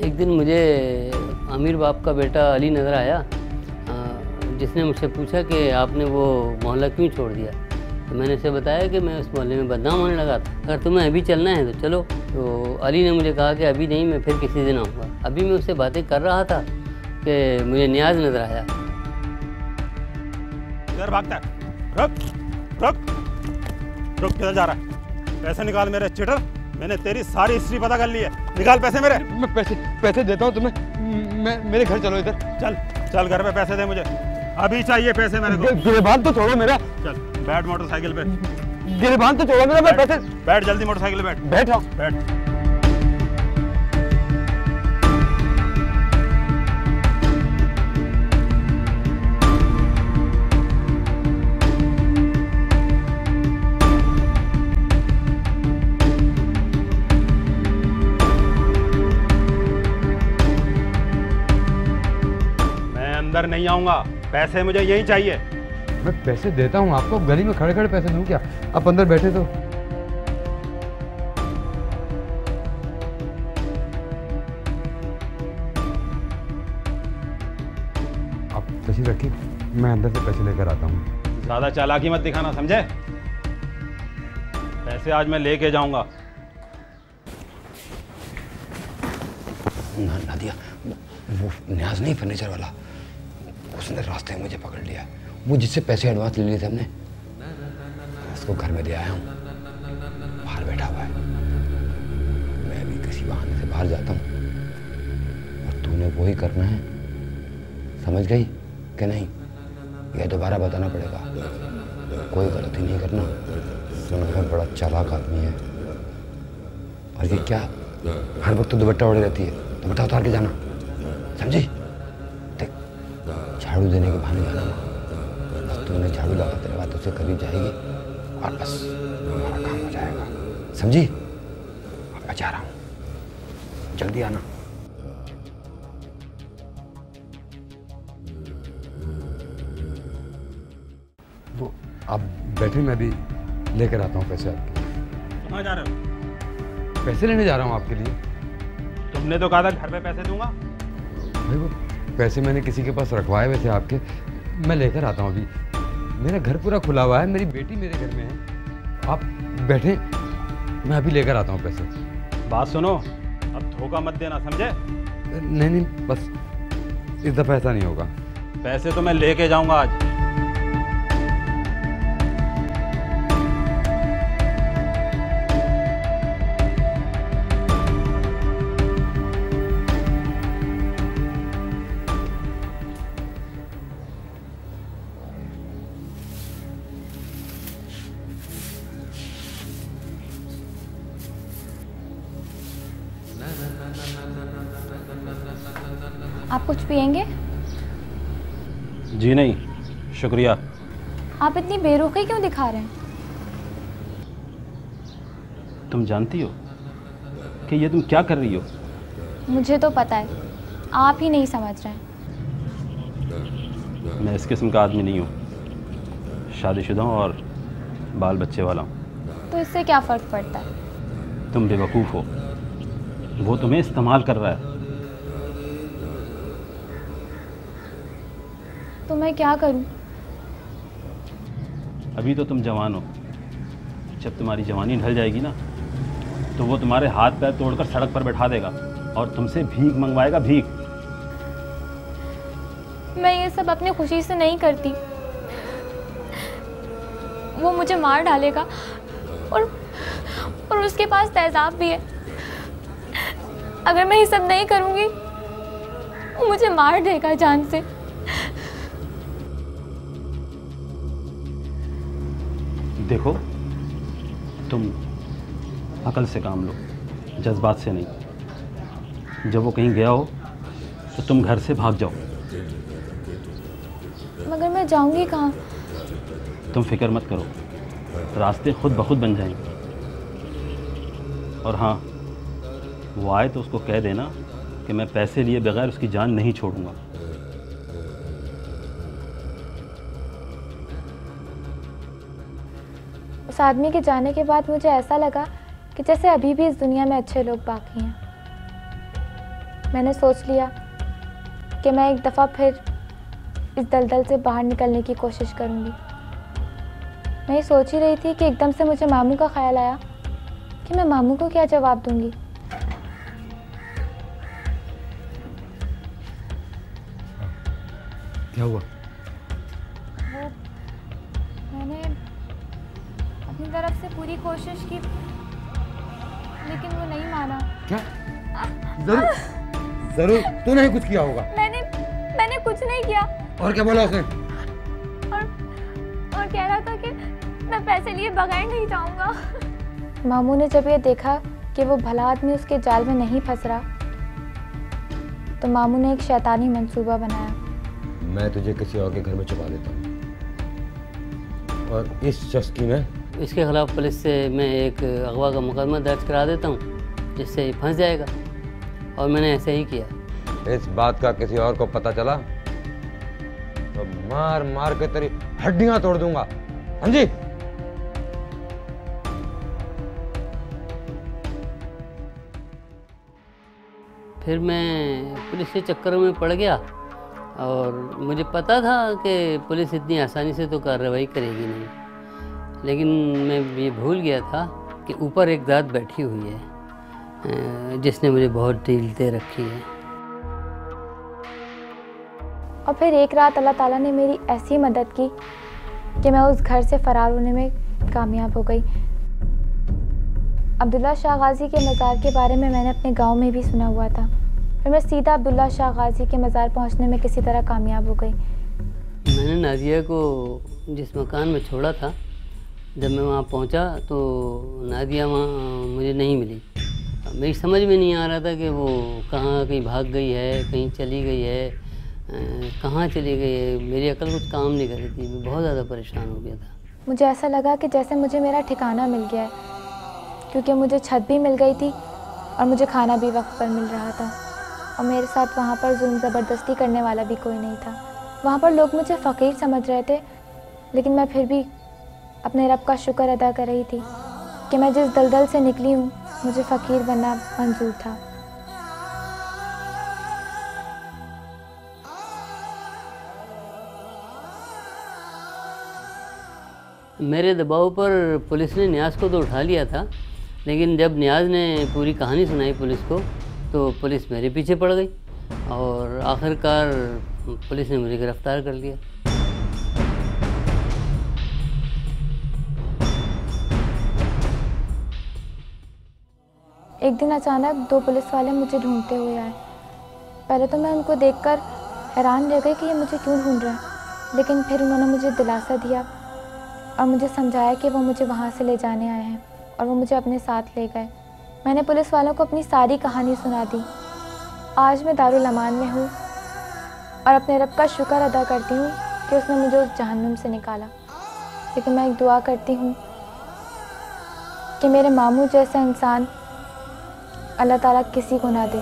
एक दिन मुझे आमिर बाप का बेटा अली नज़र आया, जिसने मुझसे पूछा कि आपने वो मोहल्ला क्यों छोड़ दिया। तो मैंने उसे बताया कि मैं उस मोहल्ले में बदनाम होने लगा था, अगर तुम्हें अभी चलना है तो चलो। तो अली ने मुझे कहा कि अभी नहीं, मैं फिर किसी दिन आऊँगा। अभी मैं उससे बातें कर रहा था कि मुझे नियाज़ नज़र आया। किधर भागता है? रुक रुक रुक, किधर जा रहा है? पैसे निकाल मेरे चिटर, मैंने तेरी सारी हिस्ट्री पता कर ली है। निकाल पैसे मेरे। मैं पैसे देता हूँ तुम्हें। मेरे घर चलो इधर। चल चल, घर पे पैसे दे मुझे, अभी चाहिए पैसे मेरे को। गिरबान तो छोड़ो मेरा। चल बैठ मोटरसाइकिल पे। गिरबान तो छोड़ो मेरा, मैं पैसे। बैठ जल्दी मोटरसाइकिल पे बैठ। बैठो। बैठ। अंदर नहीं आऊंगा, पैसे मुझे यही चाहिए। मैं पैसे देता हूँ आपको, गली में खड़े खड़े पैसे दूं क्या? आप अंदर बैठे तो। आप तशरीफ रखिए, मैं अंदर से पैसे लेकर आता हूँ। ज्यादा चालाकी मत दिखाना, समझे? पैसे आज मैं लेके जाऊंगा। नादिया, वो न्याज नहीं फर्नीचर वाला, उसने रास्ते में मुझे पकड़ लिया। वो जिससे पैसे एडवांस ले लिए थे हमने, उसको घर में दे आया हूँ, बाहर बैठा हुआ है। मैं भी किसी बहाने से बाहर जाता हूँ, और तूने वो ही करना है, समझ गई कि नहीं? यह दोबारा बताना पड़ेगा, कोई गलती नहीं करना। सुना बड़ा चालाक आदमी है। और ये क्या हर वक्त तो दुपट्टा ओढ़े रहती है, दुपट्टा उतार के जाना, समझी? झाड़ू देने के बहाने जाना, बस तूने झाड़ू लगा तेरे बाद उससे करीब जाएगी और बस हमारा काम हो जाएगा, समझी? अब मैं जा रहा हूँ, जल्दी आना। वो आप बैठे, मैं भी लेकर आता हूँ पैसे आपके। कहाँ जा रहे हो? पैसे लेने जा रहा हूँ आपके लिए। तुमने तो कहा था घर पे पैसे दूंगा। भाई वो पैसे मैंने किसी के पास रखवाए हुए थे आपके, मैं लेकर आता हूँ अभी। मेरा घर पूरा खुला हुआ है, मेरी बेटी मेरे घर में है। आप बैठे, मैं अभी लेकर आता हूँ पैसे। बात सुनो, अब धोखा मत देना, समझे? नहीं, बस इस दफ़ा ऐसा नहीं होगा। पैसे तो मैं लेके जाऊंगा आज। आप कुछ पिएंगे? जी नहीं, शुक्रिया। आप इतनी बेरुखी क्यों दिखा रहे हैं? तुम जानती हो कि ये तुम क्या कर रही हो? मुझे तो पता है, आप ही नहीं समझ रहे हैं। मैं इस किस्म का आदमी नहीं हूँ, शादीशुदा हूँ और बाल बच्चे वाला हूँ। तो इससे क्या फ़र्क पड़ता है? तुम बेवकूफ़ हो, वो तुम्हें इस्तेमाल कर रहा है। तो मैं क्या करूं? अभी तो तुम जवान हो, जब तुम्हारी जवानी ढल जाएगी ना, तो वो तुम्हारे हाथ पैर तोड़कर सड़क पर बैठा देगा और तुमसे भीख मंगवाएगा, भीख। मैं ये सब अपनी खुशी से नहीं करती, वो मुझे मार डालेगा और उसके पास तेजाब भी है। अगर मैं ये सब नहीं करूंगी, वो मुझे मार देगा जान से। देखो, तुम अकल से काम लो, जज्बात से नहीं। जब वो कहीं गया हो तो तुम घर से भाग जाओ। मगर मैं जाऊंगी कहाँ? तुम फिक्र मत करो, रास्ते खुद ब खुद बन जाएंगे। और हाँ, वो आए तो उसको कह देना कि मैं पैसे लिए बगैर उसकी जान नहीं छोड़ूंगा। उस आदमी के जाने के बाद मुझे ऐसा लगा कि जैसे अभी भी इस दुनिया में अच्छे लोग बाकी हैं। मैंने सोच लिया कि मैं एक दफ़ा फिर इस दलदल से बाहर निकलने की कोशिश करूंगी। मैं ये सोच ही रही थी कि एकदम से मुझे मामू का ख्याल आया कि मैं मामू को क्या जवाब दूंगी। क्या हुआ? वो मैंने अपनी तरफ से पूरी कोशिश की, लेकिन वो नहीं माना। क्या? जरूर जरूर तूने ही कुछ किया होगा। मैंने कुछ नहीं किया। और क्या बोला उसने? और कह रहा था कि मैं पैसे लिए बगैर नहीं जाऊंगा। मामू ने जब ये देखा कि वो भला आदमी उसके जाल में नहीं फंस रहा, तो मामू ने एक शैतानी मंसूबा बनाया। मैं तुझे किसी और के घर में छुपा देता हूँ, और इस शख्स की मैं इसके खिलाफ पुलिस से मैं एक अगवा का मुकदमा दर्ज करा देता हूँ, जिससे ये फंस जाएगा। और मैंने ऐसे ही किया। इस बात का किसी और को पता चला तो मार मार के तेरी हड्डियां तोड़ दूंगा, समझी? फिर मैं पुलिस के चक्करों में पड़ गया, और मुझे पता था कि पुलिस इतनी आसानी से तो कार्रवाई करेगी नहीं, लेकिन मैं ये भूल गया था कि ऊपर एक ज़ात बैठी हुई है जिसने मुझे बहुत ढील दे रखी है। और फिर एक रात अल्लाह ताला ने मेरी ऐसी मदद की कि मैं उस घर से फ़रार होने में कामयाब हो गई। अब्दुल्ला शाह गाजी के मज़ार के बारे में मैंने अपने गांव में भी सुना हुआ था। फिर मैं सीधा अब्दुल्ला शाह गाजी के मज़ार पहुंचने में किसी तरह कामयाब हो गई। मैंने नादिया को जिस मकान में छोड़ा था, जब मैं वहाँ पहुँचा तो नादिया वहाँ मुझे नहीं मिली। मेरी समझ में नहीं आ रहा था कि वो कहाँ, कहीं भाग गई है, कहीं चली गई है, कहाँ चली गई है। मेरी अकल कुछ काम नहीं कर रही थी। मैं बहुत ज़्यादा परेशान हो गया था। मुझे ऐसा लगा कि जैसे मुझे मेरा ठिकाना मिल गया है, क्योंकि मुझे छत भी मिल गई थी और मुझे खाना भी वक्त पर मिल रहा था, और मेरे साथ वहाँ पर जुल्म ज़बरदस्ती करने वाला भी कोई नहीं था। वहाँ पर लोग मुझे फ़कीर समझ रहे थे, लेकिन मैं फिर भी अपने रब का शुक्र अदा कर रही थी कि मैं जिस दलदल से निकली हूँ, मुझे फ़कीर बनना मंजूर था। मेरे दबाव पर पुलिस ने नियाज़ को तो उठा लिया था, लेकिन जब नियाज़ ने पूरी कहानी सुनाई पुलिस को, तो पुलिस मेरे पीछे पड़ गई और आखिरकार पुलिस ने मुझे गिरफ़्तार कर लिया। एक दिन अचानक 2 पुलिस वाले मुझे ढूंढते हुए आए। पहले तो मैं उनको देखकर हैरान रह गई कि ये मुझे क्यों ढूंढ रहे हैं, लेकिन फिर उन्होंने मुझे दिलासा दिया और मुझे समझाया कि वो मुझे वहाँ से ले जाने आए हैं, और वो मुझे अपने साथ ले गए। मैंने पुलिस वालों को अपनी सारी कहानी सुना दी। आज मैं दारुल अमान में हूँ और अपने रब का शुक्र अदा करती हूँ कि उसने मुझे उस जहन्नुम से निकाला। लेकिन मैं एक दुआ करती हूँ कि मेरे मामू जैसा इंसान अल्लाह ताला किसी को ना दे।